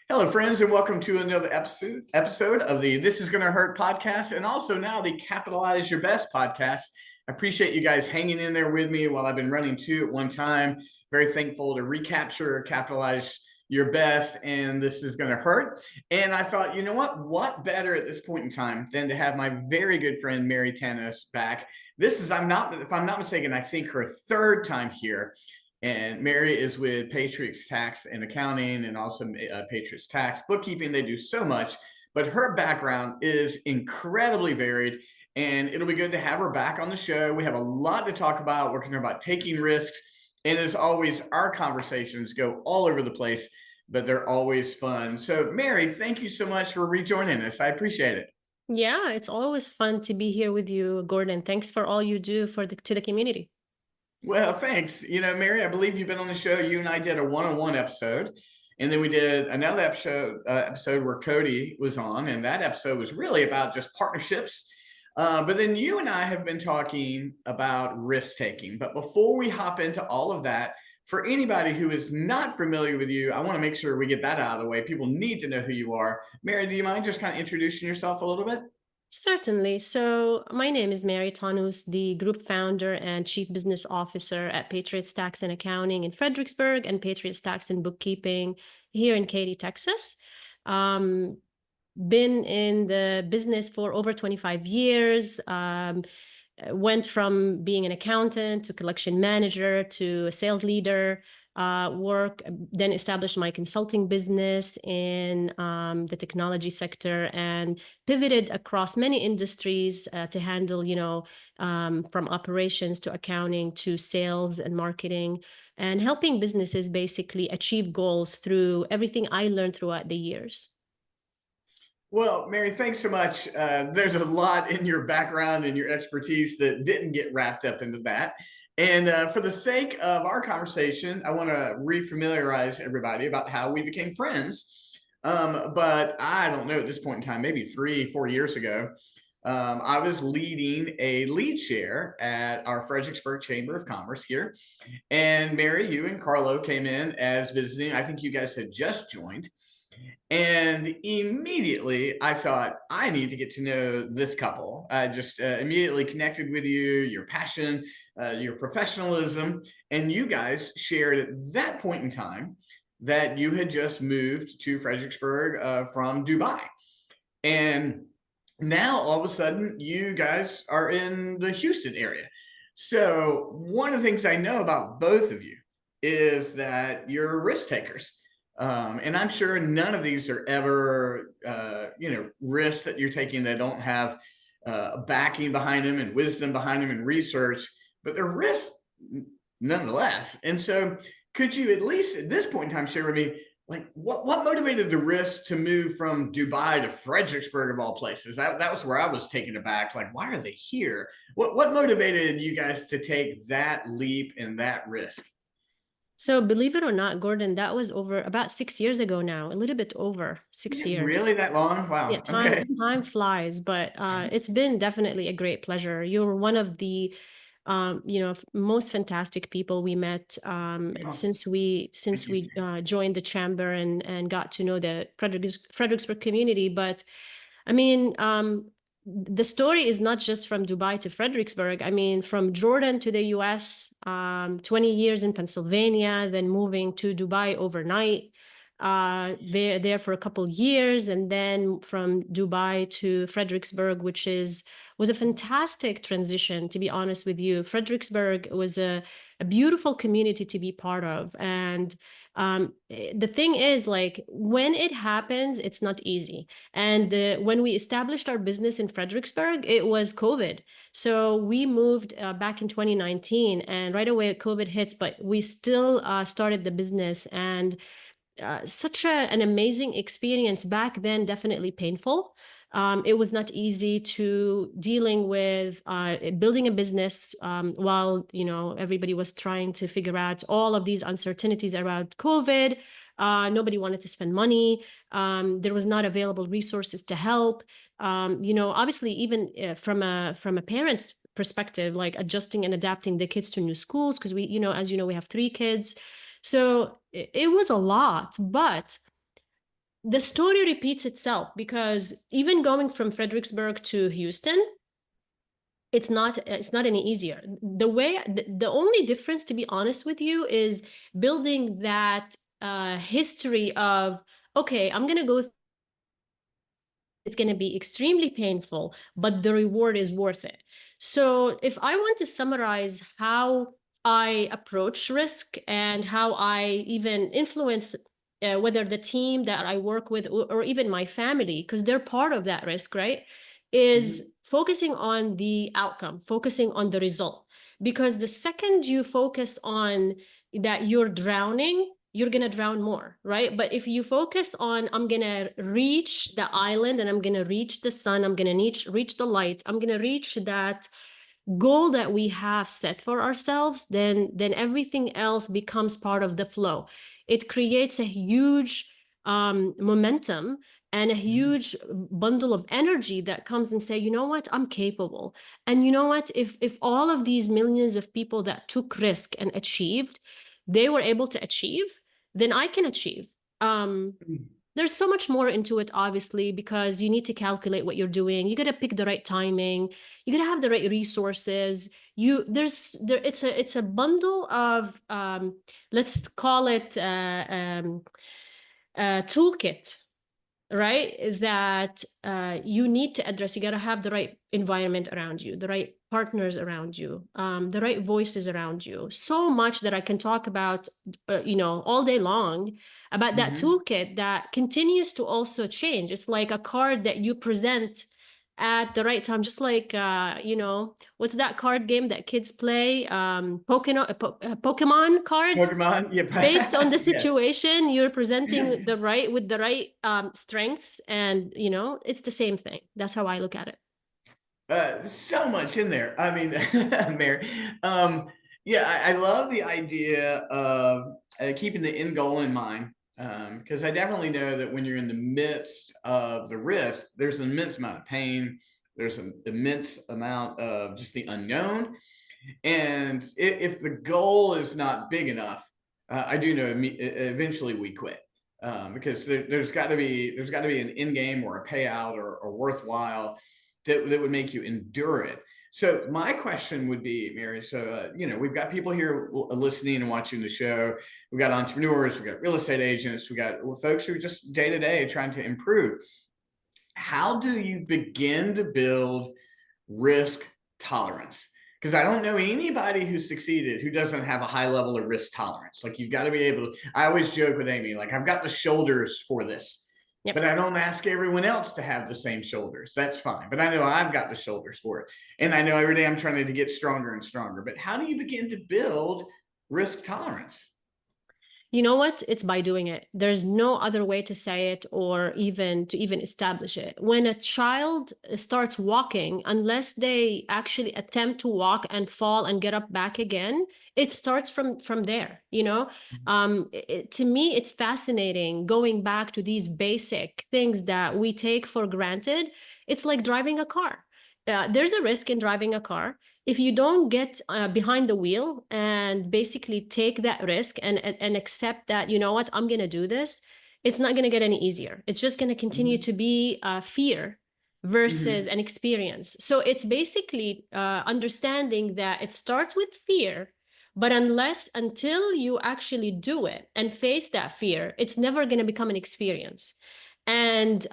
Hello, friends, and welcome to another episode of the This Is Gonna Hurt podcast, and also now the Capitalize Your Best podcast. I appreciate you guys hanging in there with me while I've been running two at one time. Very thankful to recapture, capitalize your best, and this is gonna hurt. And I thought, you know what? What better at this point in time than to have my very good friend Mary Tannous back? This is, if I'm not mistaken, I think her third time here. And Mary is with Patriots Tax and Accounting and also Patriots Tax Bookkeeping. They do so much, but her background is incredibly varied. And it'll be good to have her back on the show. We have a lot to talk about. We're going to talk about taking risks. And as always, our conversations go all over the place, but they're always fun. So, Mary, thank you so much for rejoining us. I appreciate it. Yeah, it's always fun to be here with you, Gordon. Thanks for all you do for the community. Well, thanks. Mary, I believe you've been on the show. You and I did a one-on-one episode, and then we did another episode where Cody was on, and that episode was really about just partnerships. But then you and I have been talking about risk taking. But before we hop into all of that, for anybody who is not familiar with you, I want to make sure we get that out of the way. People need to know who you are. Mary, do you mind just kind of introducing yourself a little bit? Certainly. So, my name is Mary Tannous, the group founder and chief business officer at Patriots Tax and Accounting in Fredericksburg and Patriots Tax and Bookkeeping here in Katy, Texas. Um, been in the business for over 25 years. Went from being an accountant to collection manager to a sales leader. Then established my consulting business in the technology sector and pivoted across many industries to handle, from operations to accounting to sales and marketing, and helping businesses basically achieve goals through everything I learned throughout the years. Well, Mary, thanks so much. There's a lot in your background and your expertise that didn't get wrapped up into that. And for the sake of our conversation, I want to refamiliarize everybody about how we became friends. But I don't know at this point in time, maybe 3, 4 years ago, I was leading a lead share at our Fredericksburg Chamber of Commerce here. And Mary, you and Carlo came in as visiting. I think you guys had just joined. And immediately I thought, I need to get to know this couple. I just immediately connected with you, your passion, your professionalism. And you guys shared at that point in time that you had just moved to Fredericksburg from Dubai. And now all of a sudden, you guys are in the Houston area. So, one of the things I know about both of you is that you're risk takers. And I'm sure none of these are ever, risks that you're taking that don't have backing behind them and wisdom behind them and research, but they're risks nonetheless. And so, could you at least at this point in time share with me, like, what motivated the risk to move from Dubai to Fredericksburg of all places? That was where I was taken aback. Like, why are they here? What motivated you guys to take that leap and that risk? So, believe it or not, Gordon, that was over about 6 years ago now, a little bit over Is six it really years. that long? Yeah, Wow. time Okay. time flies, but it's been definitely a great pleasure. You're one of the most fantastic people we met Well, since thank you. we joined the chamber and got to know the Fredericksburg community. But I mean, the story is not just from Dubai to Fredericksburg. I mean, from Jordan to the US, 20 years in Pennsylvania, then moving to Dubai overnight, there for a couple years, and then from Dubai to Fredericksburg, was a fantastic transition, to be honest with you. Fredericksburg was a beautiful community to be part of. And the thing is, like, when it happens, it's not easy. And when we established our business in Fredericksburg, it was COVID. So we moved back in 2019, and right away COVID hits, but we still started the business. And an amazing experience back then, definitely painful. It was not easy to dealing with building a business while everybody was trying to figure out all of these uncertainties around COVID. Nobody wanted to spend money. There was not available resources to help. Obviously, even from a parent's perspective, like adjusting and adapting the kids to new schools, because as you know, we have 3 kids. So it was a lot, but the story repeats itself, because even going from Fredericksburg to Houston, it's not any easier. The only difference, to be honest with you, is building that history of, okay, I'm gonna go, it's going to be extremely painful, but the reward is worth it. So if I want to summarize how I approach risk and how I even influence whether the team that I work with, or even my family, because they're part of that risk, right, is Mhm. focusing on the outcome, focusing on the result. Because the second you focus on that you're drowning, you're going to drown more, right? But if you focus on, I'm going to reach the island, and I'm going to reach the sun, I'm going to reach the light, I'm going to reach that goal that we have set for ourselves, then everything else becomes part of the flow. It creates a huge momentum and a Mhm. huge bundle of energy that comes and say, you know what, I'm capable. And you know what, if all of these millions of people that took risk and achieved, they were able to achieve, then I can achieve. There's so much more into it, obviously, because you need to calculate what you're doing. You got to pick the right timing. You got to have the right resources. It's a bundle of let's call it toolkit, right? That you need to address. You got to have the right environment around you, the right partners around you, the right voices around you. So much that I can talk about, all day long, about that Mhm. toolkit that continues to also change. It's like a card that you present at the right time, just like what's that card game that kids play, Pokemon cards. Pokemon, Based on yeah. the Yes. situation, you're presenting the right, with the right strengths, and it's the same thing. That's how I look at it. So much in there. I mean, Mary. Yeah, I love the idea of keeping the end goal in mind, because I definitely know that when you're in the midst of the risk, there's an immense amount of pain. There's an immense amount of just the unknown. And if the goal is not big enough, I do know eventually we quit, because there's got to be an end game or a payout or worthwhile that would make you endure it. So my question would be, Mary. So we've got people here listening and watching the show. We've got entrepreneurs, we've got real estate agents, we got folks who are just day to day trying to improve. How do you begin to build risk tolerance? Because I don't know anybody who's succeeded who doesn't have a high level of risk tolerance. Like, you've got to be able to, I always joke with Amy, like, I've got the shoulders for this, Yep. but I don't ask everyone else to have the same shoulders. That's fine. But I know I've got the shoulders for it. And I know every day I'm trying to get stronger and stronger. But how do you begin to build risk tolerance? You know what? It's by doing it. There's no other way to say it, or even establish it. When a child starts walking, unless they actually attempt to walk and fall and get up back again, it starts from there. To me, it's fascinating going back to these basic things that we take for granted. It's like driving a car. There's a risk in driving a car. If you don't get behind the wheel and basically take that risk and accept that, you know what, I'm going to do this, it's not going to get any easier. It's just going to continue Mm-hmm. to be fear versus Mm-hmm. an experience. So it's basically understanding that it starts with fear, but until you actually do it and face that fear, it's never going to become an experience. And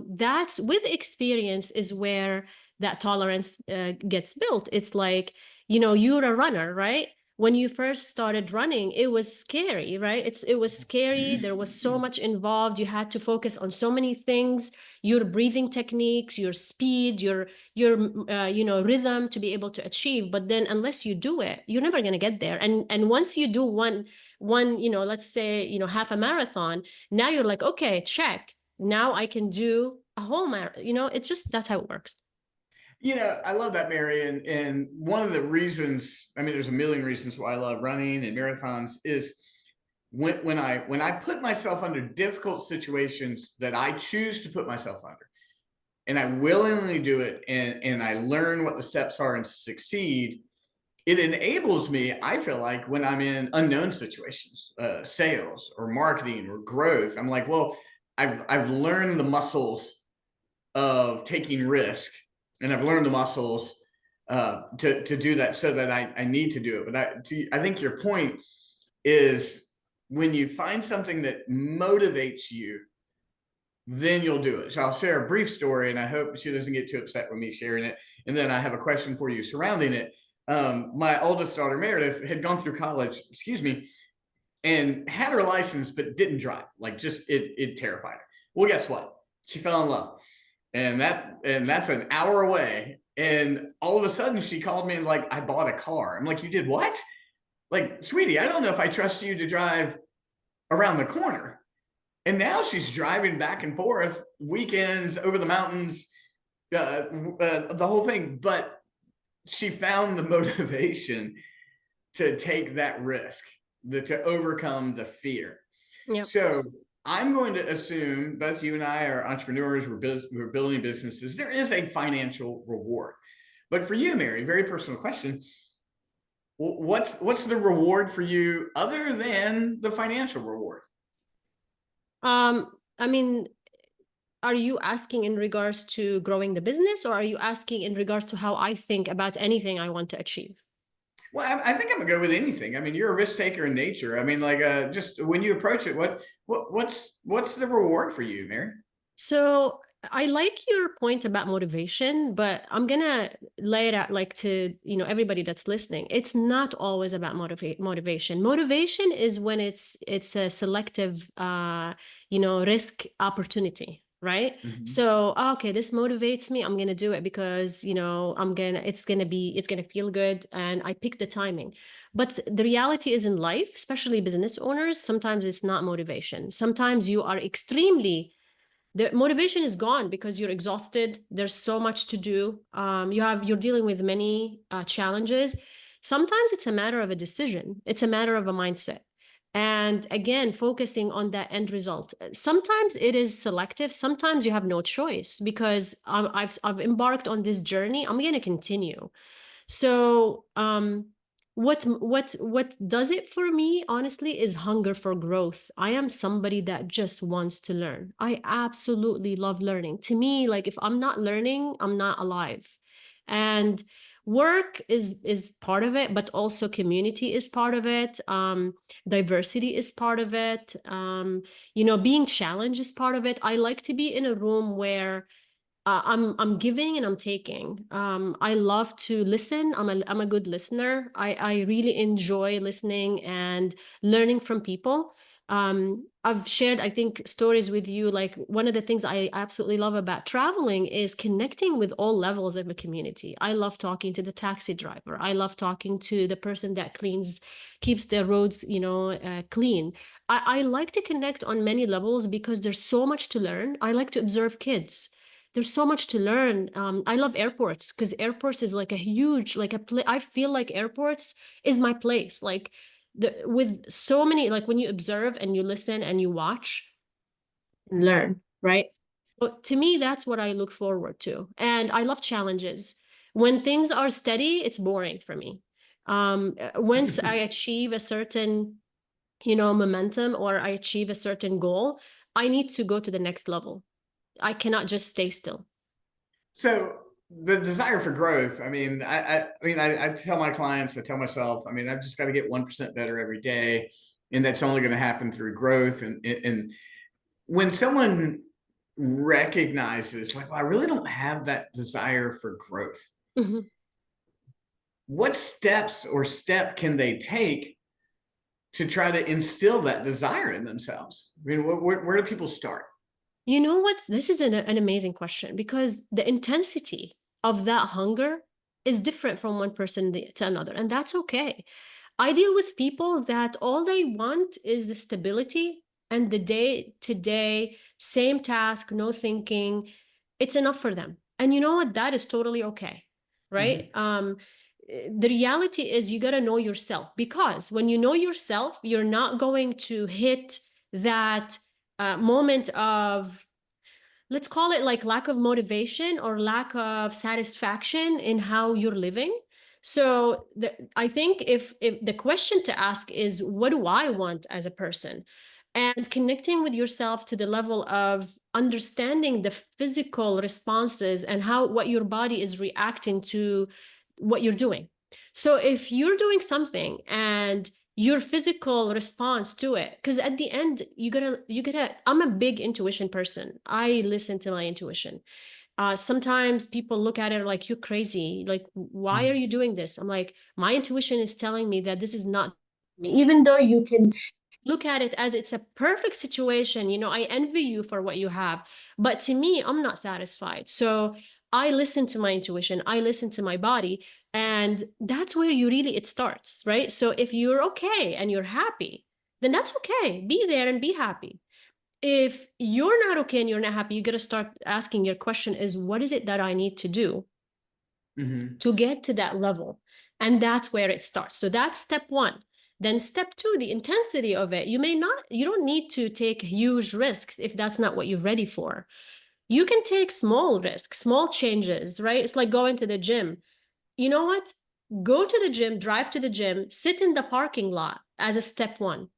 that's with experience is where that tolerance gets built. It's like, you're a runner, right? When you first started running, it was scary, right? It was scary. There was so much involved. You had to focus on so many things, your breathing techniques, your speed, your rhythm to be able to achieve. But then unless you do it, you're never going to get there. And once you do one, let's say, half a marathon, now you're like, okay, check. Now I can do a whole marathon. It's just, that's how it works. I love that, Mary. And one of the reasons, I mean, there's a million reasons why I love running and marathons, is when I put myself under difficult situations that I choose to put myself under, and I willingly do it, and I learn what the steps are and succeed, it enables me, I feel like, when I'm in unknown situations, sales or marketing or growth, I'm like, well, I've learned the muscles of taking risk, and I've learned the muscles to do that, so that I need to do it. But I think your point is, when you find something that motivates you, then you'll do it. So I'll share a brief story, and I hope she doesn't get too upset with me sharing it. And then I have a question for you surrounding it. My oldest daughter, Meredith, had gone through college, excuse me, and had her license, but didn't drive. Like, just it terrified her. Well, guess what? She fell in love, and that's an hour away. And all of a sudden, she called me and like, I bought a car. I'm like, you did what? Like, sweetie, I don't know if I trust you to drive around the corner. And now she's driving back and forth weekends over the mountains, the whole thing. But she found the motivation to take that risk, to overcome the fear. Yep. So I'm going to assume both you and I are entrepreneurs, we're building businesses. There is a financial reward. But for you, Mary, very personal question. What's the reward for you other than the financial reward? I mean, are you asking in regards to growing the business, or are you asking in regards to how I think about anything I want to achieve? Well, I think I'm gonna go with anything. I mean, you're a risk taker in nature. I mean, like, just when you approach it, what's the reward for you, Mary? So I like your point about motivation, but I'm gonna lay it out like to, everybody that's listening. It's not always about motivation. Motivation is when it's a selective risk opportunity, right? Mhm. So okay, this motivates me. I'm gonna do it because it's gonna feel good, and I pick the timing. But the reality is, in life, especially business owners, sometimes it's not motivation. Sometimes you are extremely the motivation is gone because you're exhausted. There's so much to do. You're dealing with many challenges. Sometimes it's a matter of a decision. It's a matter of a mindset. And again, focusing on that end result. Sometimes it is selective. Sometimes you have no choice because I've embarked on this journey. I'm going to continue. So, what does it for me, honestly, is hunger for growth. I am somebody that just wants to learn. I absolutely love learning. To me, like if I'm not learning, I'm not alive. And work is part of it, but also community is part of it. Diversity is part of it. Being challenged is part of it. I like to be in a room where I'm giving and I'm taking. I love to listen. I'm a good listener. I really enjoy listening and learning from people. I've shared, I think, stories with you. Like one of the things I absolutely love about traveling is connecting with all levels of the community. I love talking to the taxi driver. I love talking to the person that keeps the roads, clean. I like to connect on many levels because there's so much to learn. I like to observe kids. There's so much to learn. I love airports because airports is like a huge, like I feel like airports is my place. Like with so many, like when you observe and you listen and you watch and learn, right? But to me, that's what I look forward to. And I love challenges. When things are steady, it's boring for me. Once I achieve a certain, momentum, or I achieve a certain goal, I need to go to the next level. I cannot just stay still. So the desire for growth. I mean, I tell my clients, I tell myself, I mean, I've just got to get 1% better every day, and that's only going to happen through growth. And when someone recognizes, like, well, I really don't have that desire for growth, Mhm. what step can they take to try to instill that desire in themselves? I mean, where do people start? You know what? This is an amazing question because the intensity of that hunger is different from one person to another, and that's okay. I deal with people that all they want is the stability and the day to day, same task, no thinking. It's enough for them. And you know what? That is totally okay. Right? Mhm. The reality is you got to know yourself, because when you know yourself, you're not going to hit that moment of, let's call it like lack of motivation or lack of satisfaction in how you're living. So I think if the question to ask is, what do I want as a person? and connecting with yourself to the level of understanding the physical responses and how what your body is reacting to what you're doing. So if you're doing something and your physical response to it, because at the end you gotta I'm a big intuition person. I listen to my intuition. Sometimes people look at it like, you're crazy, like, why are Mhm. you doing this? I'm like, my intuition is telling me that this is not me. Even though you can look at it as it's a perfect situation, I envy you for what you have, but to me, I'm not satisfied. So I listen to my intuition, I listen to my body, and that's where it starts, right? So if you're okay and you're happy, then that's okay, be there and be happy. If you're not okay and you're not happy, you got to start asking, your question is, what is it that I need to do Mhm. to get to that level? And that's where it starts. So that's step one. Then step two, the intensity of it. You don't need to take huge risks if that's not what you're ready for. You can take small risks, small changes, right? It's like going to the gym. You know what? Go to the gym, drive to the gym, sit in the parking lot as a step one.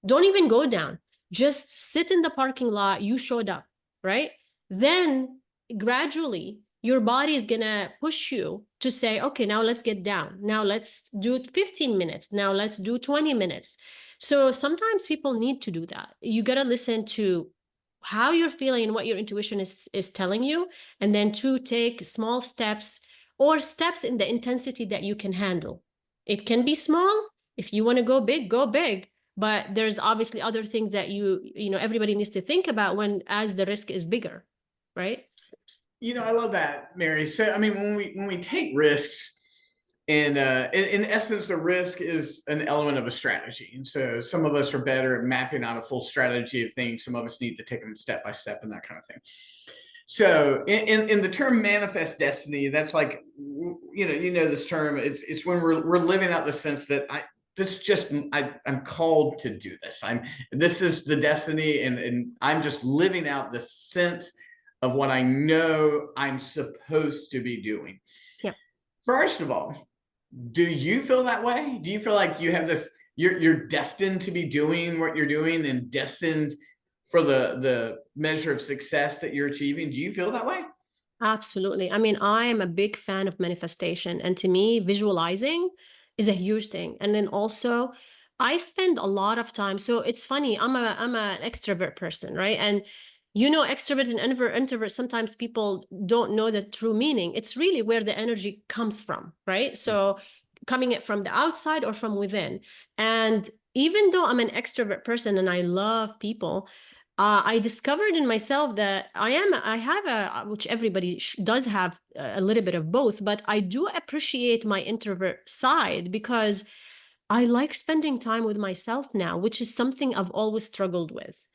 Don't even go down. Just sit in the parking lot. You showed up, right? Then gradually, your body is going to push you to say, okay, now let's get down. Now let's do 15 minutes. Now let's do 20 minutes. So sometimes people need to do that. You got to listen to how you're feeling and what your intuition is telling you, and then to take small steps or steps in the intensity that you can handle. It can be small. If you want to go big, go big, but there's obviously other things that everybody needs to think about when as the risk is bigger, right? I love that, Mary. So, I mean, when we take risks, and in essence, a risk is an element of a strategy. And so, some of us are better at mapping out a full strategy of things. Some of us need to take them step by step and that kind of thing. So, in the term manifest destiny, that's like, this term. It's when we're living out the sense that I'm called to do this. This is the destiny, and I'm just living out the sense of what I know I'm supposed to be doing. Yeah. First of all, do you feel that way? Do you feel like you have this, you're destined to be doing what you're doing and destined for the measure of success that you're achieving? Do you feel that way? Absolutely. I mean, I am a big fan of manifestation. And to me, visualizing is a huge thing. And then also, I spend a lot of time. So it's funny, I'm an extrovert person, right? And extrovert and introvert, sometimes people don't know the true meaning. It's really where the energy comes from, right? So coming it from the outside or from within. And even though I'm an extrovert person and I love people, I discovered in myself that I have which everybody does have a little bit of both, but I do appreciate my introvert side because I like spending time with myself now, which is something I've always struggled with.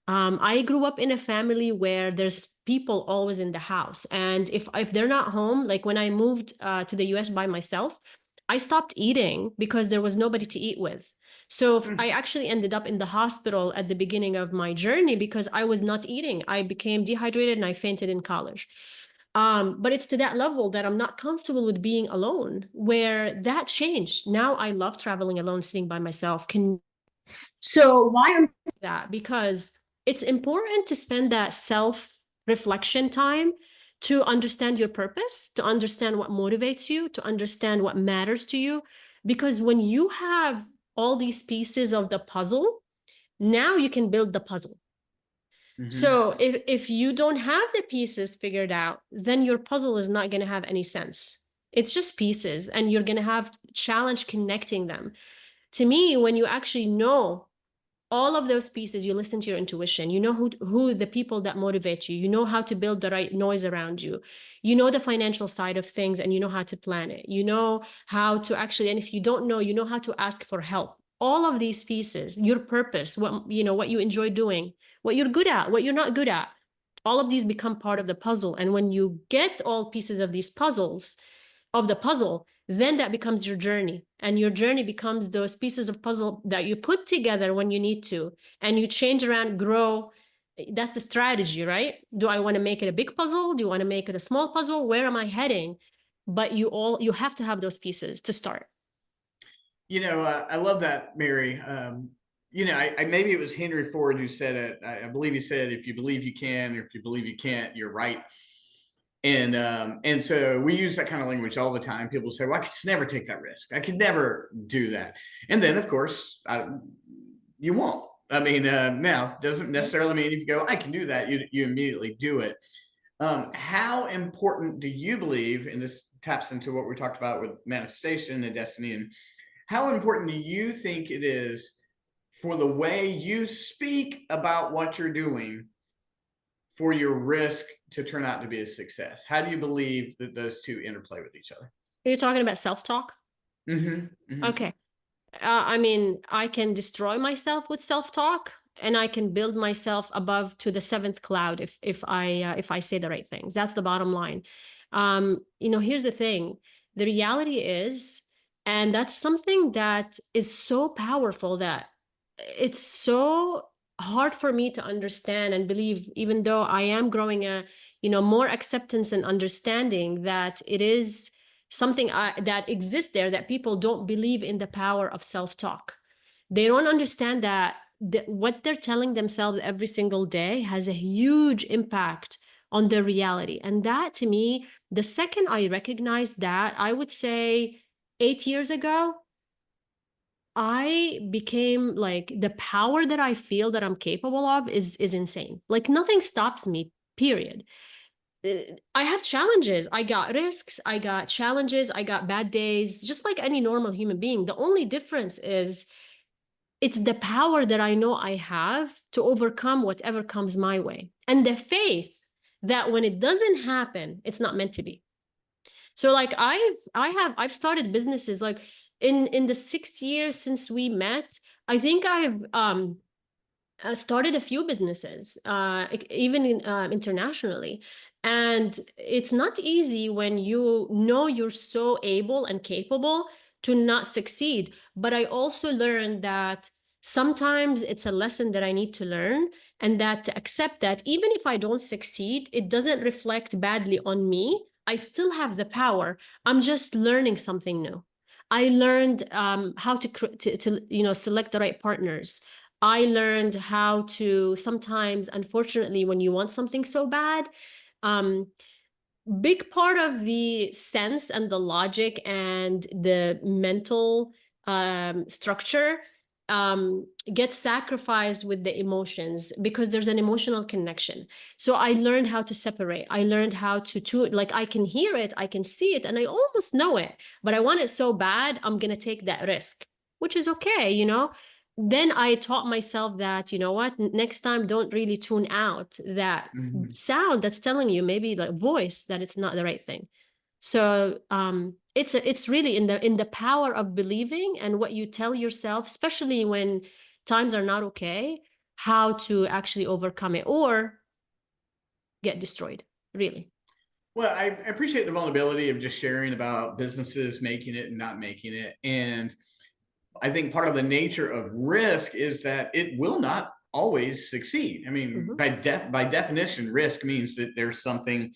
I grew up in a family where there's people always in the house, and if they're not home, like when I moved to the U.S. by myself, I stopped eating because there was nobody to eat with. So I Mm. actually ended up in the hospital at the beginning of my journey because I was not eating. I became dehydrated and I fainted in college. But it's to that level that I'm not comfortable with being alone, where that changed. Now I love traveling alone, sitting by myself. So why I'm that? Because it's important to spend that self reflection time to understand your purpose, to understand what motivates you, to understand what matters to you. Because when you have all these pieces of the puzzle, now you can build the puzzle. Mhm. So if you don't have the pieces figured out, then your puzzle is not going to have any sense. It's just pieces, and you're going to have challenge connecting them. To me, when you actually know all of those pieces, you listen to your intuition, you know who the people that motivate you, you know how to build the right noise around you, you know the financial side of things, and you know how to plan it, you know how to actually, and if you don't know, you know how to ask for help. All of these pieces, your purpose, what you enjoy doing, what you're good at, what you're not good at, all of these become part of the puzzle. And when you get all pieces of these puzzles of the puzzle, then that becomes your journey. And your journey becomes those pieces of puzzle that you put together when you need to, and you change around, grow. That's the strategy, right? Do I want to make it a big puzzle? Do you want to make it a small puzzle? Where am I heading? But you have to have those pieces to start. I love that, Mary. maybe it was Henry Ford who said it. I believe he said, "If you believe you can, or if you believe you can't, you're right." And so we use that kind of language all the time. People say, "Well, I could never take that risk. I could never do that." And then, of course, you won't. I mean, now doesn't necessarily mean if you go, "I can do that," you immediately do it. How important do you believe, and this taps into what we talked about with manifestation and destiny, and how important do you think it is for the way you speak about what you're doing for your risk to turn out to be a success? How do you believe that those two interplay with each other? You're talking about self-talk? Mm-hmm. Mm-hmm. Okay. I mean, I can destroy myself with self-talk, and I can build myself above to the seventh cloud if I say the right things. That's the bottom line. Here's the thing. The reality is, and that's something that is so powerful that it's so hard for me to understand and believe, even though I am growing more acceptance and understanding that it is something that exists there, that people don't believe in the power of self-talk. They don't understand that what they're telling themselves every single day has a huge impact on their reality. And that, to me, the second I recognized that, I would say 8 years ago, I became like, the power that I feel that I'm capable of is insane. Like, nothing stops me, period. I have challenges. I got risks. I got challenges. I got bad days, just like any normal human being. The only difference is it's the power that I know I have to overcome whatever comes my way, and the faith that when it doesn't happen, it's not meant to be. So like I've started businesses like in the 6 years since we met. I think I've started a few businesses, internationally. And it's not easy when you know you're so able and capable to not succeed. But I also learned that sometimes it's a lesson that I need to learn, and that to accept that even if I don't succeed, it doesn't reflect badly on me. I still have the power. I'm just learning something new. I learned how to select the right partners. I learned how to sometimes, unfortunately, when you want something so bad, um, big part of the sense and the logic and the mental structure gets sacrificed with the emotions, because there's an emotional connection. So I learned how to separate. I learned how to like, I can hear it, I can see it, and I almost know it, but I want it so bad, I'm gonna take that risk, which is okay. Then I taught myself that, you know what, next time, don't really tune out that Mm-hmm. sound that's telling you, maybe the voice, that it's not the right thing. So it's really in the power of believing and what you tell yourself, especially when times are not okay, how to actually overcome it or get destroyed, really. Well, I appreciate the vulnerability of just sharing about businesses making it and not making it. And I think part of the nature of risk is that it will not always succeed. I mean, Hmm. by definition, risk means that there's something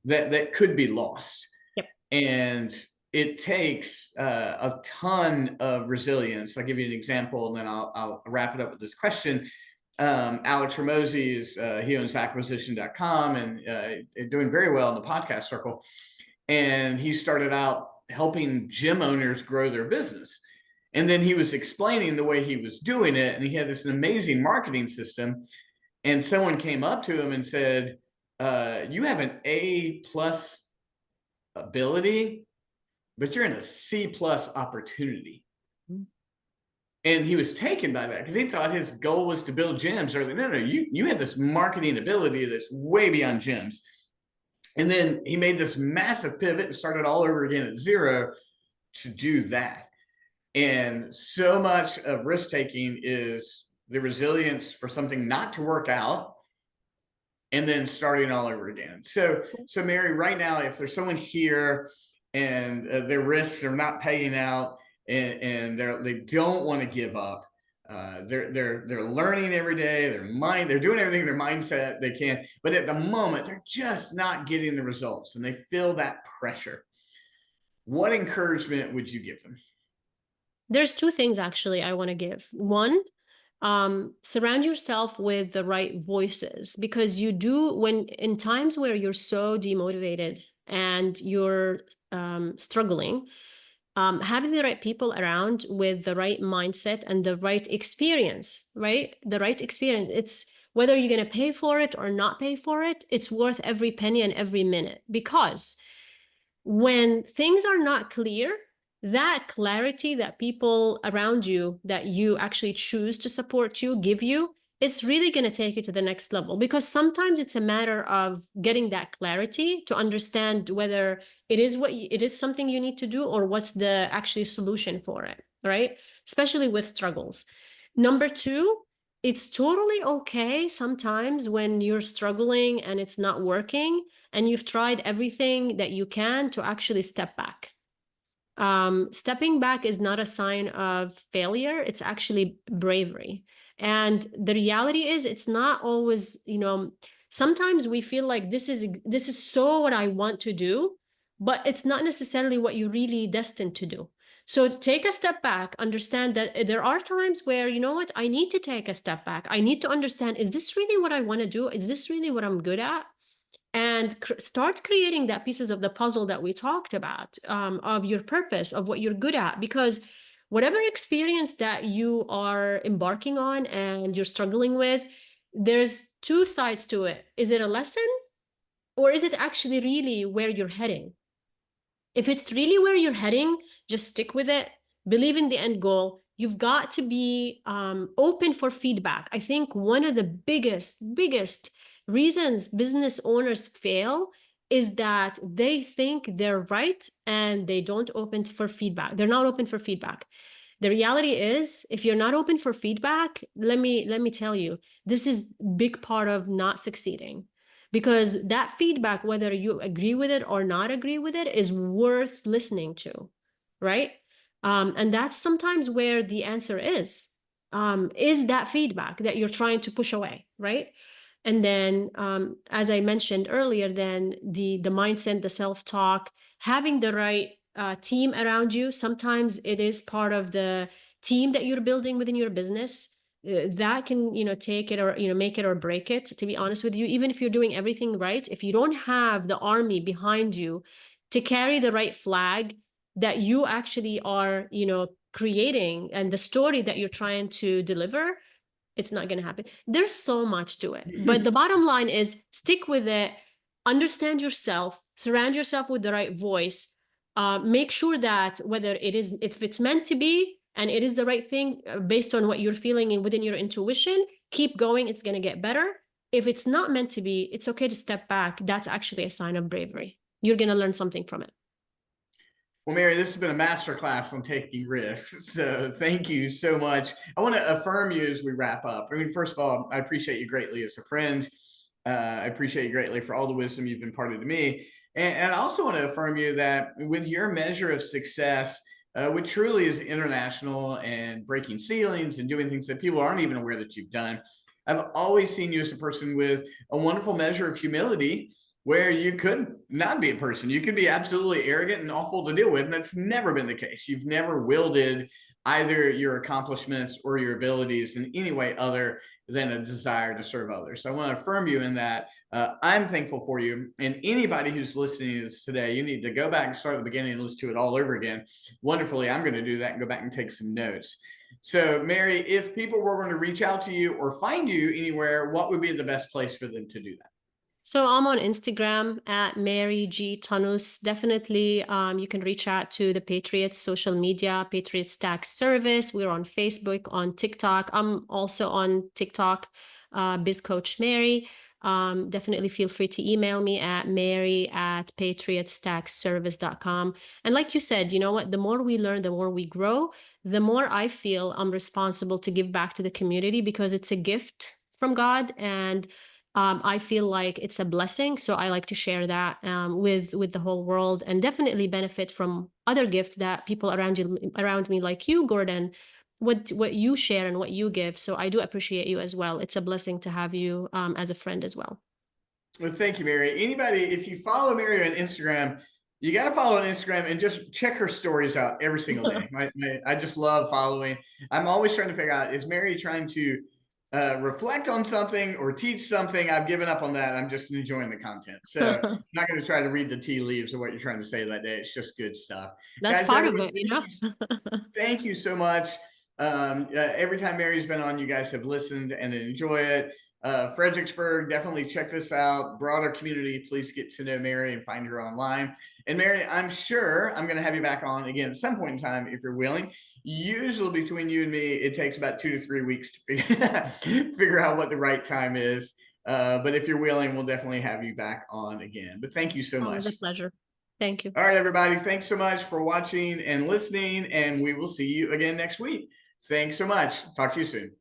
that could be lost, Yep. and it takes a ton of resilience. I'll give you an example, and then I'll wrap it up with this question. Alex Ramosi is he owns acquisition.com and doing very well in the podcast circle. And he started out helping gym owners grow their business. And then he was explaining the way he was doing it. And he had this amazing marketing system. And someone came up to him and said, you have an A plus ability, but you're in a C plus opportunity. And he was taken by that because he thought his goal was to build gyms. Or no, you have this marketing ability that's way beyond gyms. And then he made this massive pivot and started all over again at zero to do that. And so much of risk taking is the resilience for something not to work out and then starting all over again. So Mary, right now, if there's someone here and their risks are not paying out, and they don't want to give up, they're learning every day. They're doing everything their mindset they can, but at the moment they're just not getting the results, and they feel that pressure. What encouragement would you give them? There's two things actually I want to give. One, Surround yourself with the right voices, because you do, when in times where you're so demotivated and you're struggling, having the right people around with the right mindset and the right experience, right? The right experience. It's whether you're going to pay for it or not pay for it, it's worth every penny and every minute. Because when things are not clear, that clarity that people around you that you actually choose to support you give you, it's really going to take you to the next level. Because sometimes it's a matter of getting that clarity to understand whether it is it is something you need to do, or what's the actually solution for it, right? Especially with struggles. Number two, it's totally okay sometimes when you're struggling and it's not working and you've tried everything that you can to actually step back. Stepping back is not a sign of failure, it's actually bravery. And the reality is, it's not always, sometimes we feel like this is so what I want to do, but it's not necessarily what you're really destined to do. So take a step back, understand that there are times where, you know what, I need to take a step back. I need to understand, is this really what I want to do? Is this really what I'm good at? And start creating that pieces of the puzzle that we talked about, of your purpose, of what you're good at. Because whatever experience that you are embarking on and you're struggling with, there's two sides to it. Is it a lesson, or is it actually really where you're heading? If it's really where you're heading, just stick with it. Believe in the end goal. You've got to be open for feedback. I think one of the biggest reasons business owners fail is that they think they're right and they don't open for feedback. They're not open for feedback. The reality is, if you're not open for feedback, let me tell you, this is big part of not succeeding. Because that feedback, whether you agree with it or not agree with it, is worth listening to, right? And that's sometimes where the answer is that feedback that you're trying to push away, right? And then, as I mentioned earlier, then the mindset, the self-talk, having the right team around you. Sometimes it is part of the team that you're building within your business that can, take it or, make it or break it. To be honest with you, even if you're doing everything right, if you don't have the army behind you to carry the right flag that you actually are, creating, and the story that you're trying to deliver, it's not going to happen. There's so much to it. But the bottom line is, stick with it, understand yourself, surround yourself with the right voice, make sure that whether if it's meant to be and it is the right thing based on what you're feeling and within your intuition, keep going. It's going to get better. If it's not meant to be, it's okay to step back. That's actually a sign of bravery. You're going to learn something from it. Well, Mary, this has been a masterclass on taking risks. So thank you so much. I want to affirm you as we wrap up. I mean, first of all, I appreciate you greatly as a friend. I appreciate you greatly for all the wisdom you've imparted to me. And I also want to affirm you that with your measure of success, which truly is international and breaking ceilings and doing things that people aren't even aware that you've done, I've always seen you as a person with a wonderful measure of humility, where you could not be a person. You could be absolutely arrogant and awful to deal with. And that's never been the case. You've never wielded either your accomplishments or your abilities in any way other than a desire to serve others. So I want to affirm you in that. I'm thankful for you. And anybody who's listening to this today, you need to go back and start at the beginning and listen to it all over again. Wonderfully, I'm going to do that and go back and take some notes. So, Mary, if people were going to reach out to you or find you anywhere, what would be the best place for them to do that? So I'm on Instagram at Mary G. Tannous. Definitely, you can reach out to the Patriots social media, Patriots Tax Service. We're on Facebook, on TikTok. I'm also on TikTok, Biz Coach Mary. Definitely feel free to email me at mary@patriotstaxservice.com. And like you said, you know what? The more we learn, the more we grow, the more I feel I'm responsible to give back to the community, because it's a gift from God. And I feel like it's a blessing, so I like to share that with the whole world, and definitely benefit from other gifts that people around me, like you, Gordon, what you share and what you give. So I do appreciate you as well. It's a blessing to have you as a friend as well. Well, thank you, Mary. Anybody, if you follow Mary on Instagram, You got to follow on Instagram and just check her stories out every single day. I just love following. I'm always trying to figure out, is Mary trying to reflect on something or teach something? I've given up on that. I'm just enjoying the content. So I'm not going to try to read the tea leaves of what you're trying to say that day. It's just good stuff. That's Guys, part of everybody, it, you know? thank you so much. Every time Mary's been on, you guys have listened and enjoy it. Fredericksburg, definitely check this out. Broader community, please get to know Mary and find her online. And Mary, I'm sure I'm going to have you back on again at some point in time if you're willing. Usually between you and me, it takes about 2 to 3 weeks to figure out what the right time is. But if you're willing, we'll definitely have you back on again. But thank you so Always much. a pleasure. Thank you. All right, everybody. Thanks so much for watching and listening, and we will see you again next week. Thanks so much. Talk to you soon.